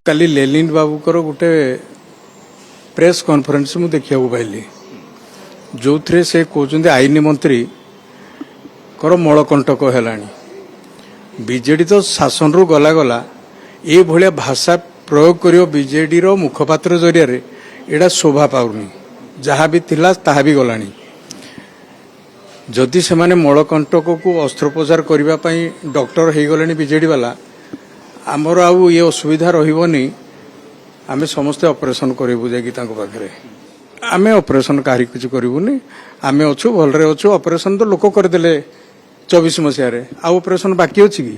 काली लेलिन बाबूकर गोटे press conference मु देखा पाइली जो थे से कहते आईन मंत्री कर मलकंटक है बीजेडी तो शासन रु गला गला ये भाया भाषा प्रयोग कर बीजेडी रो मुखपात्र जरिया एड़ा शोभा पाउनी जहाँ भी थिला ताहा भी गलानी जदि से माने मलकंटक को अस्त्रोपचार करने डॉक्टर हो गले बीजेडी वाला आमर आउ ये असुविधा रही आम समस्ते ऑपरेशन करूँ जाके आम ऑपरेशन कहीं किसी करूनी आम अच्छु भलरे अच्छु ऑपरेशन तो लोक करदे 24 मसीह आ ऑपरेशन बाकी अच्छी कि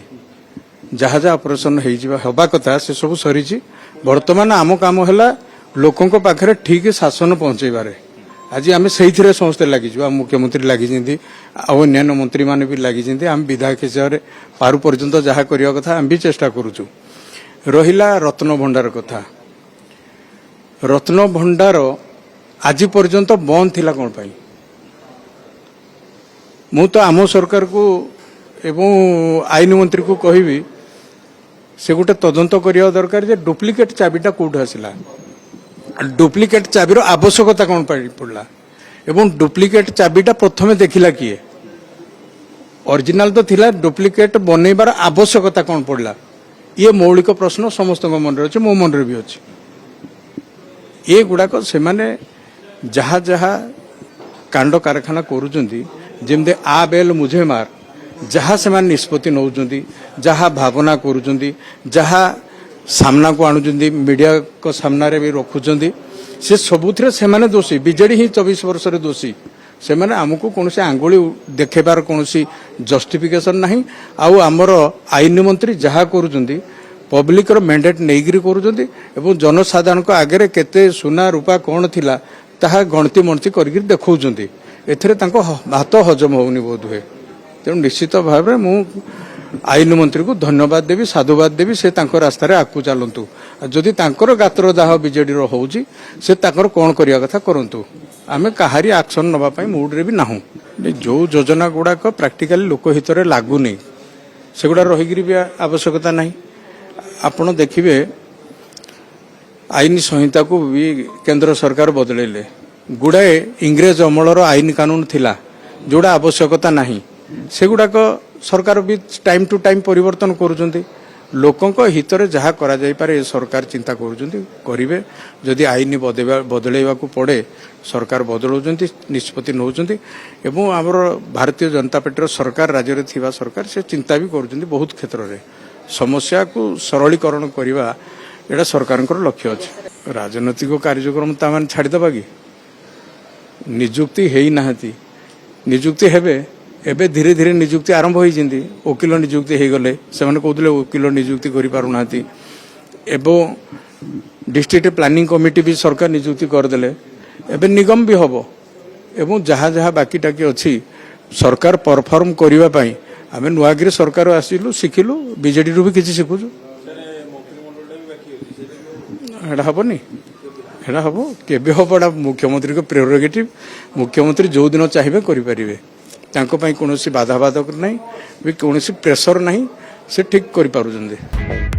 जहाँ जहाँ ऑपरेशन होगा कथा से सब सरी बर्तमान आम काम है लोकों पाखे ठीक शासन पहुंचेबार आज आम से समस्ते लगिजु आम मुख्यमंत्री लगी अन्य मंत्री मैंने भी लगी आम विधायक हिसाब से पारु पर्यंत जहाँ करने कथा आम भी चेष्टा करुचु रहिला रत्न भंडार कथा रत्न भंडार आज पर्यंत बंद थिला कौन पाई मु तो आम सरकार को एवं आईन मंत्री को कहबी से गोटे तदंत करने दरकार जे डुप्लिकेट चाबीटा कौट आसला डुप्लिकेट चाबीर आवश्यकता कौन पड़ा एवं डुप्लिकेट चाबीटा प्रथमे देखिला किए ओरिजिनल तो थिला डुप्लिकेट बनैबार आवश्यकता कौन पड़ा ये मौलिक प्रश्न समस्त मन अच्छे मो मन भी अच्छे ये गुड़ाक से माने जहाँ जहाँ कांड कारखाना करुँच जमती आ बेल मुझे मार जहाँ से निष्पत्ति नौ जहाँ भावना करुँच जहाँ सामना को आणुचंदी मीडिया को सामना रे भी रखुचंदी से सबुथिरे से माने दोषी बीजेडी ही 24 वर्ष रे दोषी से माने हमको कौन से आंगुली देखेबार कौन सी जस्टिफिकेशन नहीं आउ आमर आईन मंत्री जहाँ करुचंदी पब्लिक रो मैंडेट नहींकरी करुचंदी एवं जनसाधारण को आगे केते सुना रूपा कौन थिला ताहा गणती मणती करके देखौचंदी एथरे तांको हाथ हजम होउनी बोध हुए तेणु निश्चित भाव मु आईन मंत्री को धन्यवाद देवी साधुवाद देवी से तांको रास्तार आगू चलतु जदि तांकर गातर दाह बीजेडी होउची से तांकर कौन करिया कथा करंतु आमे काहारी एक्शन नबा पई मूड रे भी नाहु जो योजना गुड़ाक प्रैक्टिकली लोकहित रे लागुनी सेगुड़ा रहीगिरी भी आवश्यकता नहीं आपण देखिबे आईन संहिता को भी केंद्र सरकार बदलेले गुड़ाए इंग्रेज अमलर आईन कानून थिला जोड़ा आवश्यकता नहीं सेगुड़ाक सरकार भी टाइम टू टाइम परिवर्तन करुँच लोकों हित में जहाँ कर सरकार चिंता करेंगे जदि आईन बदलैवा पड़े सरकार बदलाउं निष्पत्ति नौ आमर भारतीय जनता पार्टी सरकार राज्य में थिबा सरकार से चिंता भी करुँच बहुत क्षेत्र में समस्या को सरलीकरण करवा एटा सरकार लक्ष्य अच्छे राजनैतिक कार्यक्रम तामान छाड़ीदबा कि निजुक्ति है ना निजुक्ति हेबे एबे धीरे धीरे निजुक्ति आरंभ होती वकिल निजुक्ति हो गले से कहते वकिल निजुक्ति करें एवं डिस्ट्रिक्ट प्लानिंग कमिटी भी सरकार निजुक्ति करदे एबे निगम भी हम एवं जहाँ जहाँ बाकी टाकी अच्छी सरकार परफॉर्म करने आम नुआगिरी सरकार आसिलु शिखिलु बीजेडी रू भी किसी शिखुचु एटा हेनी एटा हम केबे हम मुख्यमंत्री को प्रेरोगेटिव मुख्यमंत्री जो दिन चाहिए करें तांको पाई कौन बाधा बाधक नहीं भी कौन प्रेसर नहीं से ठीक कर पारुचंदे।